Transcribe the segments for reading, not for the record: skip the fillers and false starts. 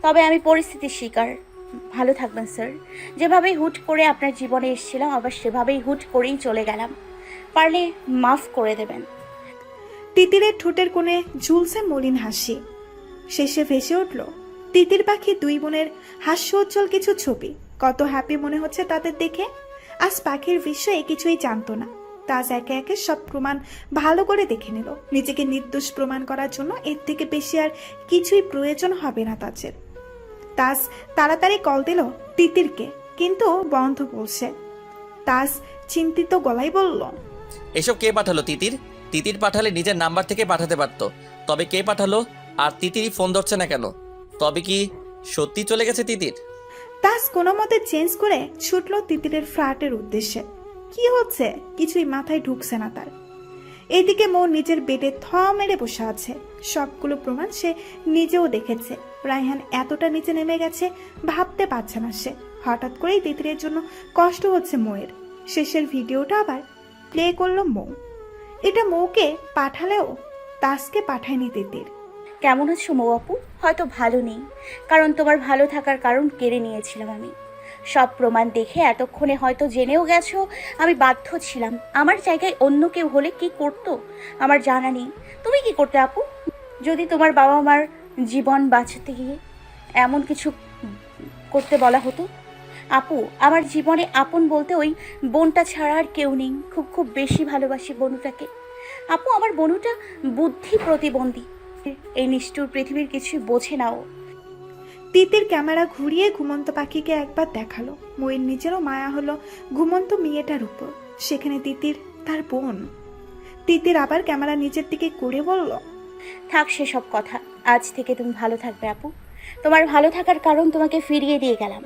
তবে আমি পরিস্থিতির শিকার। ভালো থাকবেন স্যার। যেভাবেই হুট করে আপনার জীবনে এসেছিলাম আবার সেভাবেই হুট করেই চলে গেলাম। পারলে মাফ করে দেবেন। তিতিরের ঠোঁটের কোণে ঝুলছে মলিন হাসি। শেষে ভেসে উঠল তিতির পাখি দুই বোনের হাস্যোজ্জ্বল কিছু ছবি। কত হ্যাপি মনে হচ্ছে তাদের দেখে। আজ পাখির বিষয়ে কিছুই জানতো না। তাজ একে একে সব প্রমাণ ভালো করে দেখে নিল। নিজেকে নির্দোষ প্রমাণ করার জন্য এর থেকে বেশি আর কিছুই প্রয়োজন হবে না তাজের। তাজ তাড়াতাড়ি কল দিল তিতিরকে, কিন্তু বন্ধ বলছে। তাজ চিন্তিত গলায় বলল, এসব কে পাঠালো? তিতির? তিতির পাঠালে নিজের নাম্বার থেকে পাঠাতে পারতো। তবে কে পাঠালো? আর তিতিরই ফোন ধরছে না কেন? তবে কি সত্যি চলে গেছে তিতির? তাজ কোনো মতে চেঞ্জ করে ছুটল তিতিরের ফ্ল্যাটের উদ্দেশ্যে। কি হচ্ছে কিছুই মাথায় ঢুকছে না তার। এদিকে মৌ নিজের বেডে থ মেরে বসে আছে। সবগুলো প্রমাণ সে নিজেও দেখেছে। রায়হান এতটা নিচে নেমে গেছে ভাবতে পারছে না সে। হঠাৎ করেই তিতিরের জন্য কষ্ট হচ্ছে মৌয়ের। শেষের ভিডিওটা আবার প্লে করলো মৌ। এটা মৌকে পাঠালেও তাজকে পাঠায়নি তিতির। কেমন আছো মৌ আপু? হয়তো ভালো নেই, কারণ তোমার ভালো থাকার কারণ কেড়ে নিয়েছিলাম আমি। সব প্রমাণ দেখে এতক্ষণে হয়তো জেনেও গেছো আমি বাধ্য ছিলাম। আমার জায়গায় অন্য কেউ হলে কি করতো আমার জানা নেই। তুমি কি করতে আপু যদি তোমার বাবা মার জীবন বাঁচাতে গিয়ে এমন কিছু করতে বলা হতো? আপু, আমার জীবনে আপন বলতে ওই বোনটা ছাড়া আর কেউ নেই। খুব খুব বেশি ভালোবাসি বনুটাকে। আপু, আমার বনুটা বুদ্ধি প্রতিবন্ধী। এই নিষ্ঠুর পৃথিবীর কিছুই বোঝে না ও। তিতির ক্যামেরা ঘুরিয়ে ঘুমন্ত পাখিকে একবার দেখালো। ময়ের নিজেরও মায়া হলো ঘুমন্ত মেয়েটার উপর। সেখানে তিতির তার বোন। তিতির আবার ক্যামেরা নিজের দিকে করে বলল, থাক সেসব কথা। আজ থেকে তুমি ভালো থাকবে আপু। তোমার ভালো থাকার কারণ তোমাকে ফিরিয়ে দিয়ে গেলাম।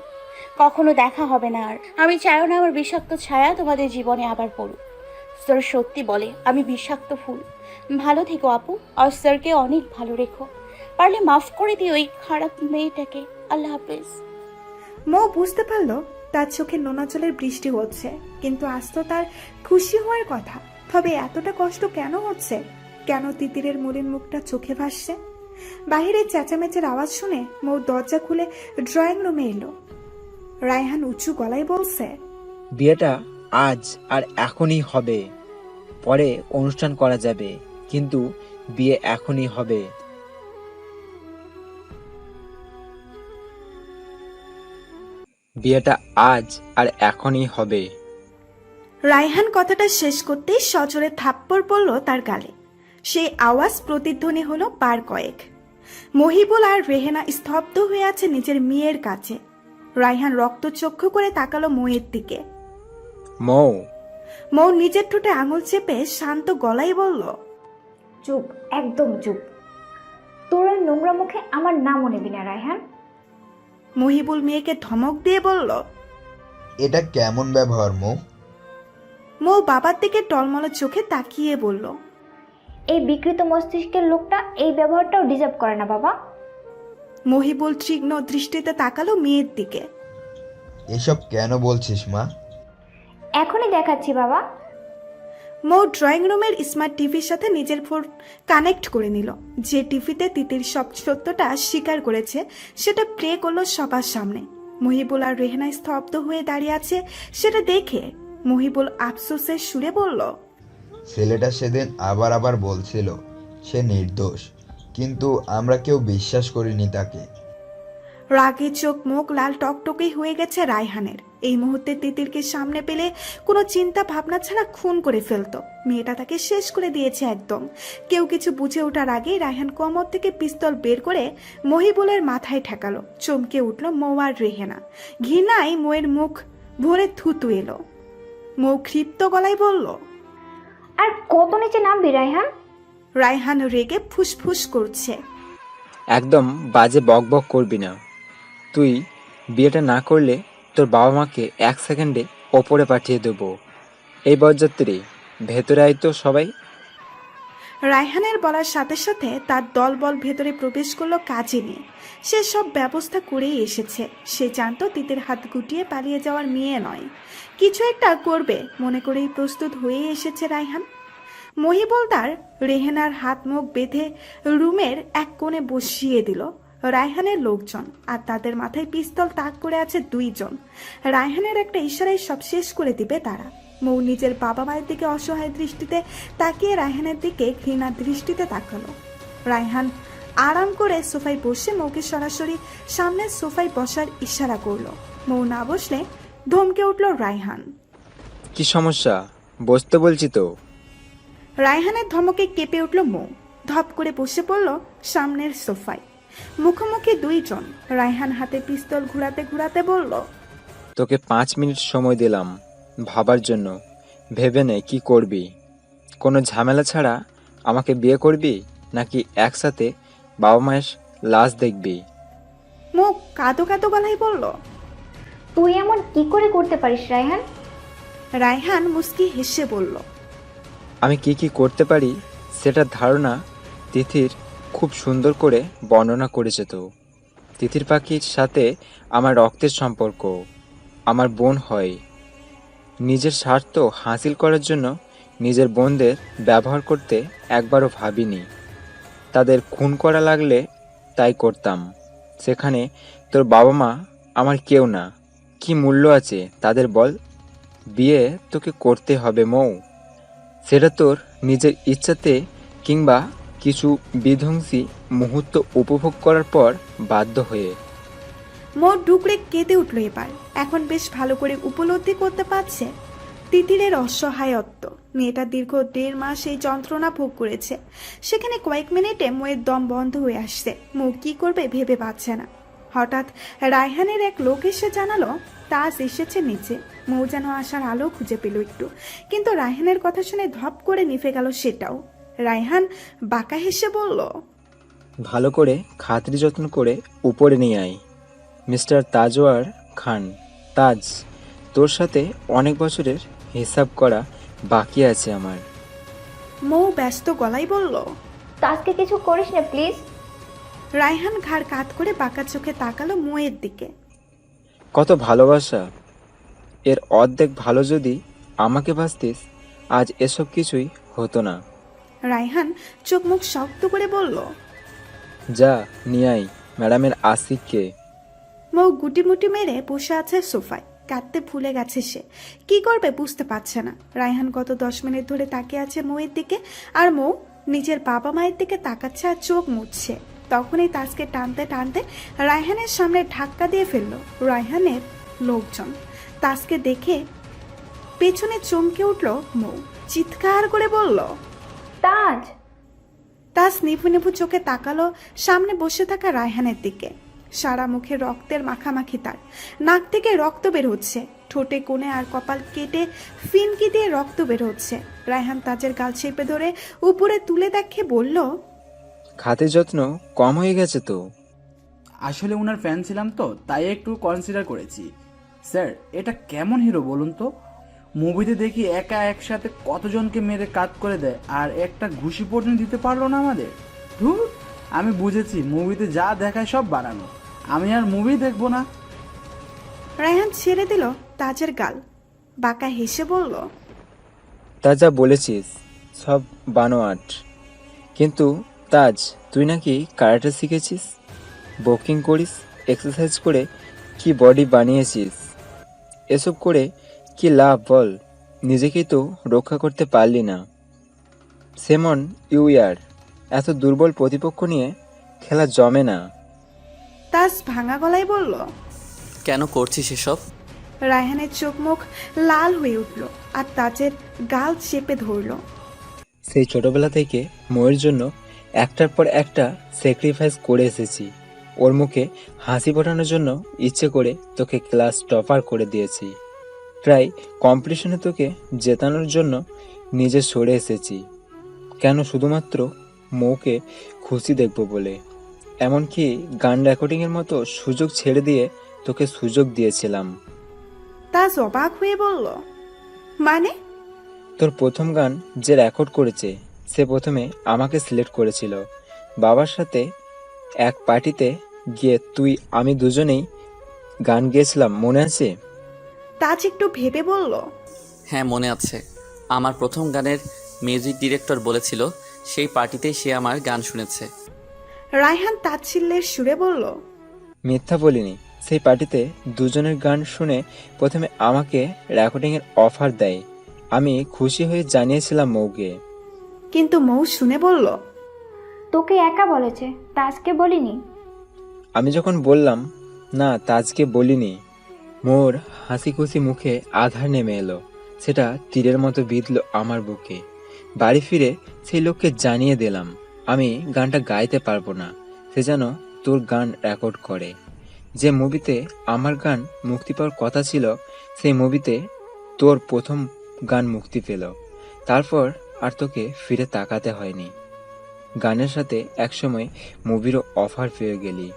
কখনো দেখা হবে না আর। আমি চাইও না আমার বিষাক্ত ছায়া তোমাদের জীবনে আবার পড়ুক। স্যার সত্যি বলে আমি বিষাক্ত ফুল। ভালো থেকো আপু, আর স্যারকে অনেক ভালো রেখো। পারলে মাফ করে দিও ওই খারাপ মেয়েটাকে। আল্লাহ হাফেজ। মৌ বুঝতে পারল তার চোখে নোনা জলের বৃষ্টি হচ্ছে, কিন্তু আজ তো তার খুশি হওয়ার কথা। তবে এতটা কষ্ট কেন হচ্ছে? কেন তিতিরের মলিন মুখটা চোখে ভাসছে? বাহিরে চেঁচামেচির আওয়াজ শুনে মৌ দরজা খুলে ড্রয়িং রুমে এলো। রায়হান উঁচু গলায় বলছে, বিয়েটা আজ আর এখনই হবে। পরে অনুষ্ঠান করা যাবে, কিন্তু বিয়ে এখনই হবে। বিয়েটা আজ আর এখনই হবে। রায়হান কথাটা শেষ করতেই সজোরে থাপ্পড় পড়ল তার গালে। সেই আওয়াজ প্রতিধ্বনি হলো বার কয়েক। মহিবুল আর রেহেনা স্তব্ধ হয়ে আছে নিজের মেয়ের কাছে। রায়হান রক্তচক্ষু করে তাকালো মৌয়ের দিকে। মৌ, মৌ নিজের ঠোঁটে আঙুল চেপে শান্ত গলায় বলল, চুপ, একদম চুপ। তোর ওই নোংরা মুখে আমার নামও নেবি না রায়হান। মহিবুল মেয়েকে ধমক দিয়ে বলল। এটা কেমন ব্যবহার মৌ? মৌ বাবার দিকে টলমল চোখে তাকিয়ে বলল, এই বিকৃত মস্তিষ্কের লোকটা এই ব্যবহারটাও ডিজার্ভ করে না বাবা। মহিবুল তীক্ষ্ণ দৃষ্টিতে তাকালো মেয়ের দিকে। এসব কেন বলছিস মা? এখনই দেখাচ্ছি বাবা। মৌ ড্রয়িং রুমের স্মার্ট টিভির সাথে নিজের ফোন কানেক্ট করে নিল। যে টিভিতে তিতির সব সত্যটা স্বীকার করেছে সেটা প্লে করলো সবার সামনে। মহিবুল আর রেহেনা স্তব্ধ হয়ে দাঁড়িয়ে আছে সেটা দেখে। মহিবুল আফসোসের সুরে বলল, ছেলেটা সেদিন আবার আবার বলছিল সে নির্দোষ, কিন্তু আমরা কেউ বিশ্বাস করিনি তাকে। রাগে চোখ মুখ লাল টকটকেই হয়ে গেছে রায়হানের। এই মুহূর্তে তিতিরকে সামনে পেলে কোনো চিন্তা ভাবনা ছাড়া খুন করে ফেলতো। মেয়েটা তাকে শেষ করে দিয়েছে একদম। কেউ কিছু বুঝে ওঠার আগেই রায়হান কোমর থেকে পিস্তল বের করে মহিবুলের মাথায় ঠেকালো। চমকে উঠল মৌ আর রেহেনা। ঘৃণায় মৌয়ের মুখ ভরে থুতু এলো। মৌ ক্ষিপ্ত গলায় বলল, আর কত নিচে নামবি রায়হান? রায়হান রেগে ফুসফুস করছে। একদম বাজে বকবক করবি না। তুই বিয়েটা না করলে তোর বাবা মাকে 1 সেকেন্ডে ওপরে পাঠিয়ে দেবো। এই বরযাত্রী, ভেতরে আয় তো সবাই। রায়হানের বলার সাথে সাথে তার দলবল ভেতরে প্রবেশ করলো কাজে নিয়ে। সে সব ব্যবস্থা করেই এসেছে। সে জানতো তিতির হাত গুটিয়ে পালিয়ে যাওয়ার মেয়ে নয়, কিছু একটা করবে মনে করেই প্রস্তুত হয়ে এসেছে রায়হান। মহিবুল তার রেহেনার হাত মুখ বেঁধে রুমের এক কোণে বসিয়ে দিল। রায়হানের লোকজন, আর তাদের মাথায় পিস্তল তাক করে আছে 2 জন। রায়হানের একটা ইশারায় সব শেষ করে দিবে তারা। মৌ নিজের বাবা মায়ের দিকে অসহায় দৃষ্টিতে তাকিয়ে রায়হানের দিকে ঘৃণার দৃষ্টিতে তাকালো। রায়হান আরাম করে সোফায় বসে মৌকে সরাসরি সামনের সোফায় বসার ইশারা করলো। মৌ না বসলে ধমকে উঠল রায়হান। কি সমস্যা? বসতে বলছি তো। রায়হানের ধমকে কেঁপে উঠল মৌ, ধপ করে বসে পড়ল সামনের সোফায়। মুখোমুখি 2 জন। রায়হান হাতে পিস্তল ঘুরাতে ঘুরাতে বলল, তোকে 5 মিনিট সময় দিলাম ভাবার জন্য। ভেবে নে কি করবি। কোনো ঝামেলা ছাড়া আমাকে বিয়ে করবি, নাকি একসাথে বাবা মায়ের লাশ দেখবি? মৌ কাঁদো কাঁদো গলায় বলল। তুই এমন কি করে করতে পারিস রায়হান? রায়হান মুস্কি হেসে বলল, আমি কি কি করতে পারি সেটার ধারণা তিথির খুব সুন্দর করে বর্ণনা করেছে তো। তিথির পাখির সাথে আমার রক্তের সম্পর্ক, আমার বোন হয়। নিজের স্বার্থ হাসিল করার জন্য নিজের বোনদের ব্যবহার করতে একবারও ভাবিনি। তাদের খুন করা লাগলে তাই করতাম। সেখানে তোর বাবা মা আমার কেউ না। কি মূল্য আছে তাদের বল? বিয়ে তোকে করতে হবে মৌ, সেটা তোর নিজের ইচ্ছাতে, কিংবা কিছু বিধ্বংসী মুহূর্ত উপভোগ করার পর বাধ্য হয়ে। মৌ ডুকরে কেঁদে উঠল এবার। এখন বেশ ভালো করে উপলব্ধি করতে পারছে তিতিরের অসহায়ত্ব। মেয়েটা দীর্ঘ 1.5 মাস এই যন্ত্রণা ভোগ করেছে। সেখানে কয়েক মিনিটে মৌয়ের দম বন্ধ হয়ে আসছে। মৌ কি করবে ভেবে পাচ্ছে না। হঠাৎ রায়হানের এক লোক এসে জানালো তাজ এসেছে নিচে। মৌ যেন আসার আলো খুঁজে পেল একটু, কিন্তু রায়হানের কথা শুনে ধপ করে নিভে গেল সেটাও। রায়হান বাঁকা হেসে বলল, ভালো করে খাতির যত্ন করে উপরে নিয়ে আয়। মিস্টার তাজওয়ার খান। তাজ, তোর সাথে অনেক বছরের হিসাব করা বাকি আছে আমার। মৌ ব্যস্ত গলায় বলল। তাজকে কিছু করিস না প্লিজ। রায়হান ঘাড় কাত করে বাঁকা চোখে তাকালো মৌয়ের দিকে। কত ভালোবাসা! এর অর্ধেক ভালো যদি আমাকে বাসতিস, আজ এসব কিছুই হতো না। রায়হান চোখ মুখ শক্ত করে বলল। যা নিয়ে আয় ম্যাডামের আশিককে। মৌ গুটিমুটি মেরে বসে আছে সোফায়। কাঁদতে ভুলে গেছে সে। কি করবে বুঝতে পারছে না। রায়হান গত 10 মিনিট ধরে তাকিয়ে আছে মৌয়ের দিকে, আর মৌ নিজের বাবা মায়ের দিকে তাকাচ্ছে আর চোখ মুছছে। তখনই তাজকে টানতে টানতে রায়হানের সামনে ধাক্কা দিয়ে ফেলল রায়হানের লোকজন। তাজকে দেখে পেছনে চমকে উঠল মৌ, চিৎকার করে বলল, তাজ! তাজ নিভু নিভু চোখে তাকালো সামনে বসে থাকা রায়হানের দিকে। সারা মুখে রক্তের মাখামাখি, তার নাক থেকে রক্ত বের হচ্ছে, ঠোঁটে কোণে আর কপাল কেটে ফিনকি দিয়ে রক্ত বের হচ্ছে। রায়হান তাজের গাল চেপে ধরে উপরে তুলে দেখে বলল, খাতির যত্ন কম হয়ে গেছে তো। আসলে ওনার ফ্যান ছিলাম তো, তাই একটু কনসিডার করেছি। স্যার, এটা কেমন হিরো বলুন তো? মুভিতে দেখি একা একসাথে কতজনকে মেরে কাট করে দেয়, আর একটা ঘুষি পর্যন্ত দিতে পারলো না আমাদের। ধুর, আমি বুঝেছি মুভিতে যা দেখায় সব বানানো। আমি আর মুভি দেখবো না। রায়হান ছেড়ে দিল তাজের গাল, বাঁকা হেসে বলল, তা যা বলেছিস সব বানোয়াট। কিন্তু তাজ, তুই নাকি কারাটে শিখেছিস, বক্সিং করিস, এক্সারসাইজ করে কি বডি বানিয়েছিস। এসব করে কি লাভ বল? নিজেকেই তো রক্ষা করতে পারলি না। সেমন ইউ ইয়ার, এত দুর্বল প্রতিপক্ষ নিয়ে খেলা জমে না। তাজ ভাঙা গলায় বলল। কেন করছিস এসব? রায়হানের চোখ মুখ লাল হয়ে উঠল আর তাজের গাল চেপে ধরল। সেই ছোটবেলা থেকে ময়ের জন্য একটার পর একটা স্যাক্রিফাইস করে এসেছি। ওর মুখে হাসি ফোটানোর জন্য ইচ্ছে করে তোকে ক্লাস টপার করে দিয়েছি। প্রায় কম্পিটিশনে তোকে জেতানোর জন্য নিজে সরে এসেছি। কেন? শুধুমাত্র মৌকে খুশি দেখব বলে। এমনকি গান রেকর্ডিংয়ের মতো সুযোগ ছেড়ে দিয়ে তোকে সুযোগ দিয়েছিলাম। তাজ অবাক হয়ে বলল, মানে? তোর প্রথম গান যে রেকর্ড করেছে সে প্রথমে আমাকে সিলেক্ট করেছিল। বাবার সাথে এক পার্টিতে গিয়ে তুই আমি দুজনেই গান গেয়েছিলাম, মনে আছে? তাজ একটু ভেবে বলল, হ্যাঁ মনে আছে। আমার প্রথম গানের মিউজিক ডিরেক্টর বলেছিল সেই পার্টিতেই সে আমার গান শুনেছে। রায়হান তাচ্ছিল্যের সুরে বলল, মিথ্যা বলিনি। সেই পার্টিতে দুজনের গান শুনে প্রথমে আমাকে রেকর্ডিংয়ের অফার দেয়। আমি খুশি হয়ে জানিয়েছিলাম মৌকে। কিন্তু মৌ শুনে বলল, তোকে একা বলেছে, তাজকে বলিনি। আমি যখন বললাম না, তাজকে বলিনি, মোর হাসি খুশি মুখে আধার নেমে এলো। সেটা তীরের মতো বিঁধল আমার বুকে। বাড়ি ফিরে সেই লোককে জানিয়ে দিলাম আমি গানটা গাইতে পারবো না, সে যেন তোর গান রেকর্ড করে। যে মুভিতে আমার গান মুক্তি পাওয়ার কথা ছিল, সেই মুভিতে তোর প্রথম গান মুক্তি পেল। তারপর আর তোকে ফিরে তাকাতে হয়নি। গানের সাথে একসময় মুভিরও অফার পেয়ে গেলি।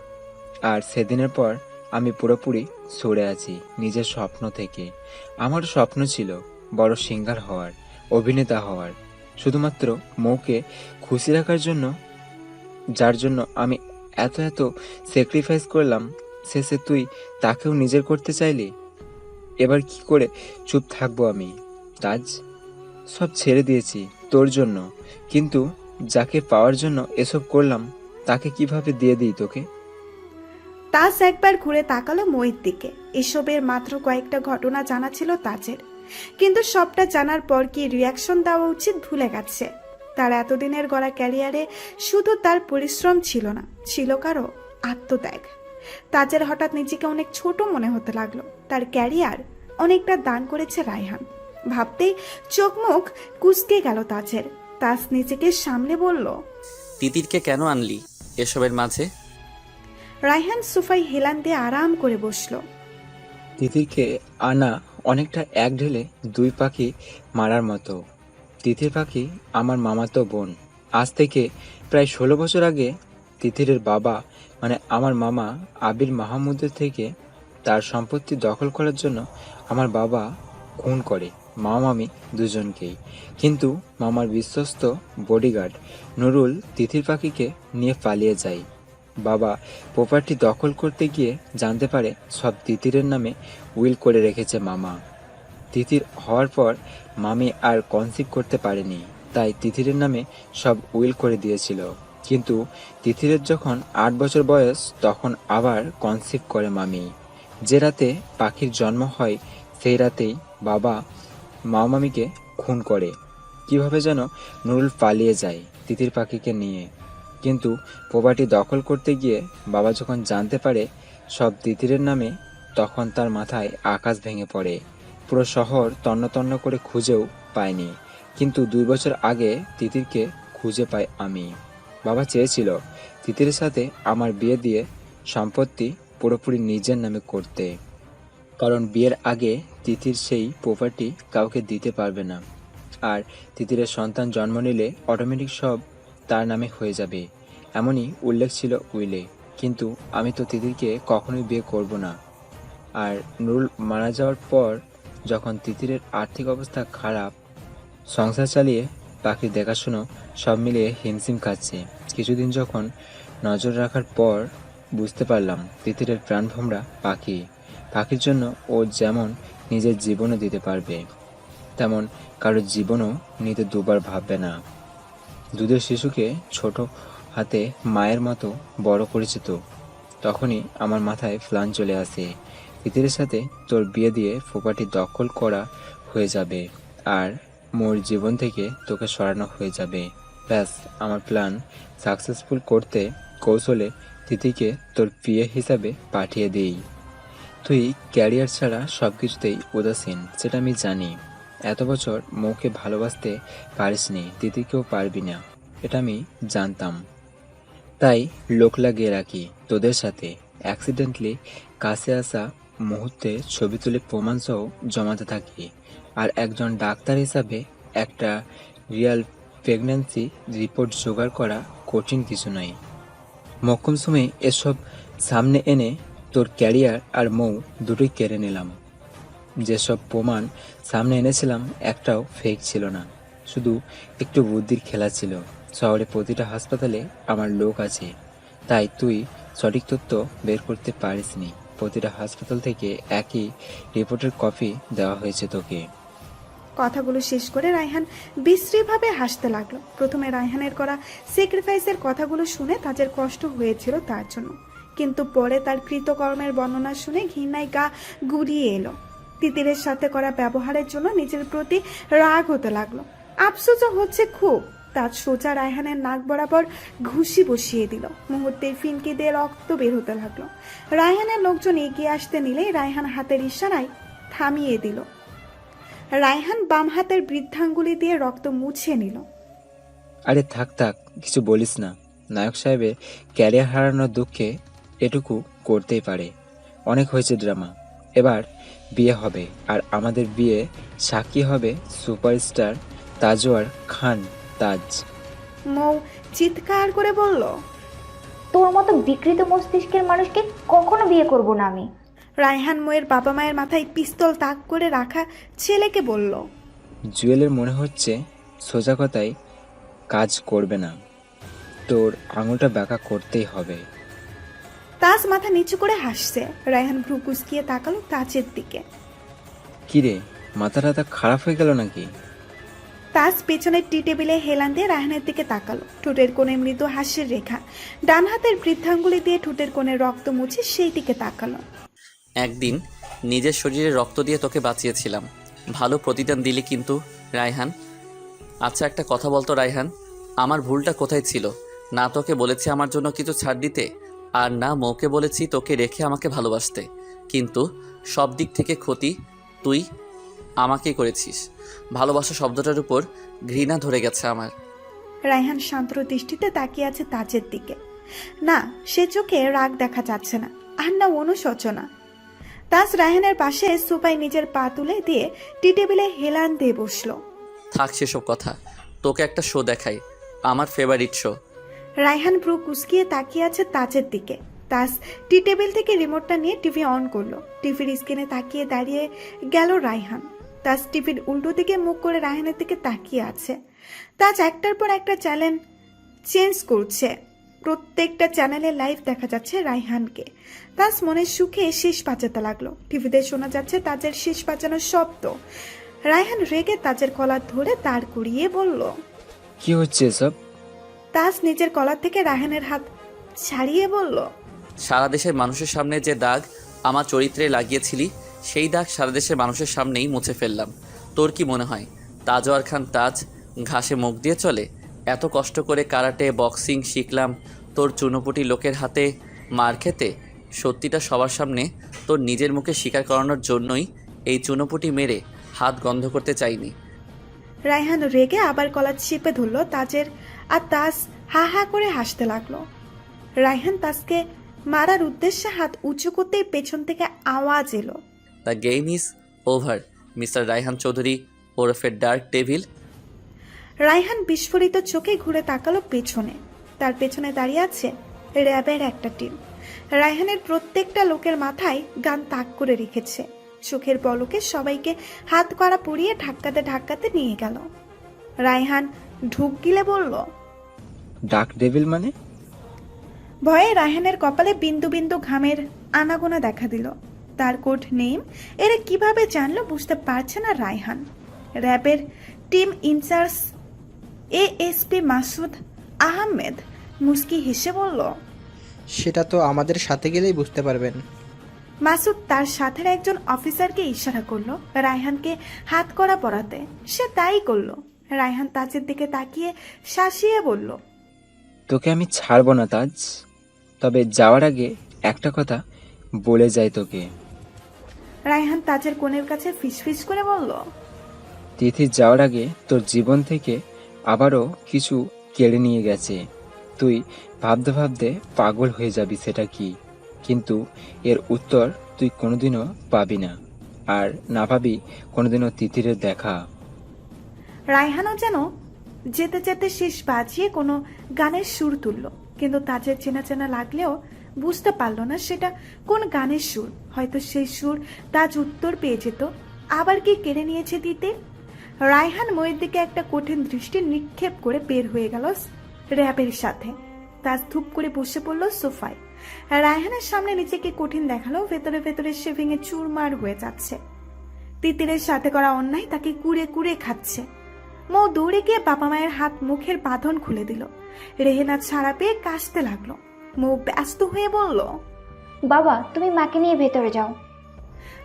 আর সেদিনের পর আমি পুরোপুরি সরে আছি নিজের স্বপ্ন থেকে। আমার স্বপ্ন ছিল বড় সিঙ্গার হওয়ার, অভিনেতা হওয়ার, শুধুমাত্র মৌকে খুশি রাখার জন্য। যার জন্য আমি এত এত স্যাক্রিফাইস করলাম, শেষে তুই তাকেও নিজের করতে চাইলি। এবার কি করে চুপ থাকবো আমি? তাজ, সব ছেড়ে দিয়েছি তোর জন্য, কিন্তু যাকে পাওয়ার জন্য এসব করলাম তাকে কিভাবে দিয়ে দিই তোকে? তাজ একবার ঘুরে তাকালো মইয়ের দিকে। এসবের মাত্র কয়েকটা ঘটনা জানা ছিল তাজের, কিন্তু সবটা জানার পর কি রিয়াকশন দেওয়া উচিত ভুলে গেছে। তার এতদিনের গড়া ক্যারিয়ারে শুধু তার পরিশ্রম ছিল না, ছিল কারো আত্মত্যাগ। তাজের হঠাৎ নিজেকে অনেক ছোট মনে হতে লাগলো। তার ক্যারিয়ার অনেকটা দান করেছে রায়হান। ভাবতেই চোখ মুখ কুঁচকে গেল তাজের। তাজ নিজেকে সামলে বলল, তিতিরকে কেন আনলি এসবের মাঝে? রায়হান সোফায় হেলান দিয়ে আরাম করে বসলো। তিতিরকে আনা অনেকটা এক ঢেলে দুই পাখি মারার মতো। তিতির পাখি আমার মামাতো বোন। আজ থেকে প্রায় 16 বছর আগে তিতিরের বাবা মানে আমার মামা আবির মাহমুদের থেকে তার সম্পত্তি দখল করার জন্য আমার বাবা খুন করে মামামি দুজনকেই। কিন্তু মামার বিশ্বস্ত বডিগার্ড নুরুল তিতির পাখিকে নিয়ে পালিয়ে যায়। বাবা প্রপার্টি দখল করতে গিয়ে জানতে পারে সব তিতিরের নামে উইল করে রেখেছে মামা। তিতির হওয়ার পর মামি আর কনসিভ করতে পারেনি, তাই তিতিরের নামে সব উইল করে দিয়েছিল। কিন্তু তিতিরের যখন 8 বছর বয়স তখন আবার কনসিভ করে মামি। যে রাতে পাখির জন্ম হয় সেই রাতেই বাবা মামামিকে খুন করে। কিভাবে যেন নুরুল পালিয়ে যায় তিতির পাখিকে নিয়ে। কিন্তু প্রপার্টি দখল করতে গিয়ে বাবা যখন জানতে পারে সব তিতিরের নামে, তখন তার মাথায় আকাশ ভেঙে পড়ে। পুরো শহর তন্ন তন্ন করে খুঁজেও পায়নি, কিন্তু 2 বছর আগে তিতিরকে খুঁজে পাই আমি। বাবা চেয়েছিল তিতিরের সাথে আমার বিয়ে দিয়ে সম্পত্তি পুরোপুরি নিজের নামে করতে, কারণ বিয়ের আগে তিতির সেই প্রপার্টি কাউকে দিতে পারবে না। আর তিতিরের সন্তান জন্ম নিলে অটোমেটিক সব তার নামে হয়ে যাবে, এমনই উল্লেখ ছিল উইলে। কিন্তু আমি তো তিতিরকে কখনোই বিয়ে করব না। আর নুরুল মারা যাওয়ার পর যখন তিতিরের আর্থিক অবস্থা খারাপ, সংসার চালিয়ে পাখির দেখাশুনো সব মিলিয়ে হিমশিম খাচ্ছে। কিছুদিন যখন নজর রাখার পর বুঝতে পারলাম তিতিরের প্রাণভোমরা পাখি। পাখির জন্য ও যেমন নিজের জীবনও দিতে পারবে, তেমন কারোর জীবনও নিতে দুবার ভাববে না। দুধের শিশুকে ছোট হাতে মায়ের মতো বড় করেছে তো। তখনই আমার মাথায় প্ল্যান চলে আসে, তিতিরের সাথে তোর বিয়ে দিয়ে প্রপার্টি দখল করা হয়ে যাবে আর মোর জীবন থেকে তোকে সরানো হয়ে যাবে। ব্যাস, আমার প্ল্যান সাকসেসফুল করতে কৌশলে তিতিকে তোর বিয়ে হিসাবে পাঠিয়ে দিই। তুই ক্যারিয়ার ছাড়া সব কিছুতেই উদাসীন, সেটা আমি জানি। এত বছর মৌকে ভালোবাসতে পারিসনি, তিতিকেও পারবি না, এটা আমি জানতাম। তাই লোক লাগিয়ে রাখি তোদের সাথে। অ্যাক্সিডেন্টলি কাছে আসা মুহূর্তে ছবি তুলে প্রমাণসহ জমাতে থাকি। আর একজন ডাক্তার হিসাবে একটা রিয়েল প্রেগন্যান্সি রিপোর্ট জোগাড় করা কঠিন কিছু নয়। মক্কম সময়ে এসব সামনে এনে তোর ক্যারিয়ার আর মৌ দুটোই কেড়ে নিলাম। যেসব প্রমাণ সামনে এনেছিলাম একটাও ফেক ছিল না, শুধু একটু বুদ্ধির খেলা ছিল। শহরে প্রতিটা হাসপাতালে আমার লোক আছে, তাই তুই সঠিক তথ্য বের করতে পারিসনি। প্রতিটা হাসপাতাল থেকে একই রিপোর্টের কপি দেওয়া হয়েছে তোকে। কথাগুলো শেষ করে রায়হান বিশ্রীভাবে হাসতে লাগলো। প্রথমে রায়হানের করা স্যাক্রিফাইসের কথাগুলো শুনে তাজের কষ্ট হয়েছিল তার জন্য, কিন্তু পরে তার কৃতকর্মের বর্ণনা শুনে ঘৃণায় গা গুড়িয়ে এলো। তিতিরের সাথে করা ব্যবহারের জন্য নিজের প্রতি রাগ হতে লাগলো। আফসোসও হচ্ছে খুব। তাজ সোজা রায়হানের নাক বরাবর ঘুষি বসিয়ে দিল। মুহূর্তে ফিনকি দিয়ে রক্ত বের হতে লাগলো। রায়হানের লোকজন এগিয়ে আসতে নিলেই রায়হান হাতের ইশারায় থামিয়ে দিল। রায়হান বাম হাতের বৃদ্ধাঙ্গুলি দিয়ে রক্ত মুছে নিল। আরে থাক থাক, কিছু বলিস না। নায়ক সাহেবের ক্যারিয়ার হারানোর দুঃখে এটুকু করতেই পারে। অনেক হয়েছে ড্রামা, এবার বিয়ে হবে। আর আমাদের বিয়ে সাক্ষী হবে সুপারস্টার তাজওয়ার খান তাজ। মৌ চিৎকার করে বলল, তোর মতো বিকৃত মস্তিষ্কের মানুষকে কখনো বিয়ে করব না আমি। রায়হান মৌয়ের বাবা মায়ের মাথায় পিস্তল তাক করে রাখা ছেলেকে বলল, জুয়েলের মনে হচ্ছে সোজা কথায় কাজ করবে না, তোর আঙুলটা বাঁকা করতেই হবে। তাজ মাথা নিচু করে হাসছে। রায়হান ভ্রু কুঁচকিয়ে তাকালো তাজের দিকে। কিরে, মাথা টাথা খারাপ হয়ে গেল নাকি? তাজ পেছনের টি টেবিলে হেলান দিয়ে রায়হানের দিকে তাকালো। ঠোঁটের কোণে মৃদু হাসির রেখা। ডান হাতের বৃদ্ধাঙ্গুলি দিয়ে ঠোঁটের কোণে রক্ত মুছে সেই দিকে তাকালো। একদিন নিজের শরীরে রক্ত দিয়ে তোকে বাঁচিয়েছিলাম, ভালো প্রতিদান দিলি কিন্তু রায়হান। আচ্ছা একটা কথা বলতো রায়হান, আমার ভুলটা কোথায় ছিল? না তোকে বলেছি আমার জন্য কিছু ছাড় দিতে, আর না মৌকে বলেছি তোকে রেখে আমাকে ভালোবাসতে, কিন্তু সব দিক থেকে ক্ষতি তুই আমাকেই করেছিস। ভালোবাসা শব্দটার উপর ঘৃণা ধরে গেছে আমার। রায়হান শান্ত দৃষ্টিতে তাকিয়ে আছে তাজের দিকে। না, সে চোখে রাগ দেখা যাচ্ছে না, আর না অনুশোচনা। তাজ রায়হানের পাশে সোফায় নিজের পা তুলে দিয়ে টি টেবিলে হেলান দিয়ে বসলো। থাক সেসব কথা, তোকে একটা শো দেখাই, আমার ফেভারিট শো। রায়হান ভ্রু কুঁচকিয়ে তাকিয়ে আছে তাজের দিকে। তাজ টি টেবিল থেকে রিমোটটা নিয়ে টিভি অন করলো। টিভির স্ক্রিনে তাকিয়ে দাঁড়িয়ে গেল রায়হান। তাজ টিভির উল্টো দিকে মুখ করে রায়হানের দিকে তাকিয়ে আছে। তাজ একটার পর একটা চ্যানেল চেঞ্জ করছে। প্রত্যেকটা চ্যানেলে লাইভ দেখা যাচ্ছে রায়হানকে। তাজ মনের সুখে শেষ বাজাতে লাগলো। টিভিতে শোনা যাচ্ছে তাজের শেষ বাজানোর শব্দ। রায়হান রেগে তাজের কলার ধরে দাঁড় করিয়ে বলল, কি হচ্ছে এসব? তাজ নিজের কলার থেকে রায়হানের হাত ছাড়িয়ে বলল, সারা দেশের মানুষের সামনে যে দাগ আমার চরিত্রে লাগিয়েছিলি, সেই দাগ সারা দেশের মানুষের সামনেই মুছে ফেললাম। তোর কি মনে হয় তাজওয়ার খান তাজ ঘাসে মুখ দিয়ে চলে? এত কষ্ট করে কারাটে বক্সিং শিখলাম তোর চুনোপুটি লোকের হাতে মার খেতে। সত্যিটা সবার সামনে তোর নিজের মুখে স্বীকার করানোর জন্যই এই চুনোপুটি মেরে হাত গন্ধ করতে চাইনি। রায়হান রেগে আবার কলার চেপে ধরলো তাজের, আর তাজ হা হা করে হাসতে লাগলো। রায়হান তাজকে মারার উদ্দেশ্যে হাত উঁচু করতেই পেছন থেকে আওয়াজ এলো, the game is over mister Raihan Chowdhury ওরফে ডার্ক ডেভিল। রায়হান বিস্ফোরিত চোখে ঘুরে তাকালো পেছনে। তার পেছনে দাঁড়িয়ে আছে র্যাবের একটা টিম। রায়হানের প্রত্যেকটা লোকের মাথায় গান তাক করে রেখেছে। চোখের পলকে সবাইকে হাত কড়া পরিয়ে ধাক্কাতে ধাক্কাতে নিয়ে গেল। রায়হান ঢুক গিলে বলল, ডার্ক ডেভিল মানে? ভয়ে রায়হানের কপালে বিন্দু বিন্দু ঘামের আনাগোনা দেখা দিল। তার কোড নেম এরা কিভাবে জানলো বুঝতে পারছে না রায়হান। র্যাবের team incharge ASP Masud Ahmed মুস্কি হেসে বলল, সেটা তো আমাদের সাথে গেলেই বুঝতে পারবেন। মাসুদ তার সাথের একজন অফিসারকে ইশারা করলো রায়হানকে হাত কড়া পরাতে। সে তাই করলো। রায়হান তাজের দিকে তাকিয়ে শাসিয়ে বলল, তোকে আমি ছাড়বো না তাজ, তবে যাওয়ার আগে একটা কথা বলে যাই তোকে। রায়হান তাজের কোণের কাছে ফিসফিস করে বলল, তিথি যাওয়ার আগে তোর জীবন থেকে আবারও কিছু কেড়ে নিয়ে গেছে। তুই ভাবতে ভাবতে পাগল হয়ে যাবি সেটা কি, কিন্তু এর উত্তর তুই কোনোদিনও পাবি না, আর না পাবি কোনোদিনও তিথিরের দেখা। রায়হানও যেন যেতে যেতে শেষ বাজিয়ে কোনো গানের সুর তুলল, কিন্তু তাজের চেনা চেনা লাগলেও বুঝতে পারলো না সেটা কোন গানের সুর। হয়তো সেই সুর তাজ উত্তর পেয়ে যেত। আবার কি কেড়ে নিয়েছে দিতে? রায়হান ময়ের দিকে একটা কঠিন দৃষ্টি নিক্ষেপ করে বের হয়ে গেল র্যাবের সাথে। তাজ ধূপ করে বসে পড়ল সোফায়। রায়হানের সামনে নিজেকে কঠিন দেখালো। ভেতরে ভেতরে সে ভেঙে চুরমার হয়ে যাচ্ছে। তিতিরের সাথে করা অন্যায় তাকে কুড়ে কুড়ে খাচ্ছে। মৌ দৌড়ে গিয়ে বাবা মায়ের হাত মুখের বাঁধন খুলে দিল। রেহেনা ছাড়া পেয়ে কাশতে লাগলো। মৌ ব্যস্ত হয়ে বলল, বাবা তুমি মাকে নিয়ে ভেতরে যাও।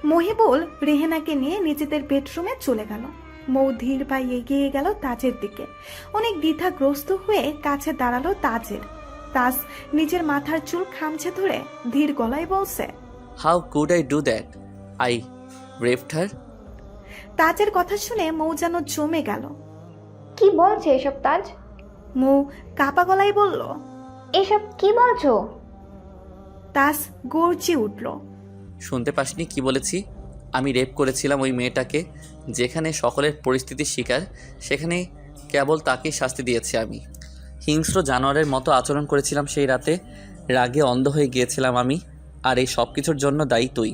মহিবুল রেহেনাকে নিয়ে নিজেদের বেডরুমে চলে গেল। মৌ ধীর পায়ে এগিয়ে গেল তাজের দিকে। অনেক দ্বিধাগ্রস্ত হয়ে কাছে দাঁড়ালো তাজের। তাজ নিজের মাথার চুল খামছে ধরে ধীর গলায় বলছে, how could I do that? I raped her. তাজের কথা শুনে মৌ যেন জমে গেল। কি বলছে এসব তাজ? মৌ কাপা গলায় বলল, এসব কি বলছো? তাজ গর্জে উঠল। শুনতে পাসনি কি বলেছি? আমি রেপ করেছিলাম ওই মেয়েটাকে। যেখানে সকলের পরিস্থিতির শিকার, সেখানে কেবল তাকেই শাস্তি দিয়েছি আমি। হিংস্র জানোয়ারের মতো আচরণ করেছিলাম সেই রাতে। রাগে অন্ধ হয়ে গিয়েছিলাম আমি। আর এই সব কিছুর জন্য দায়ী তুই।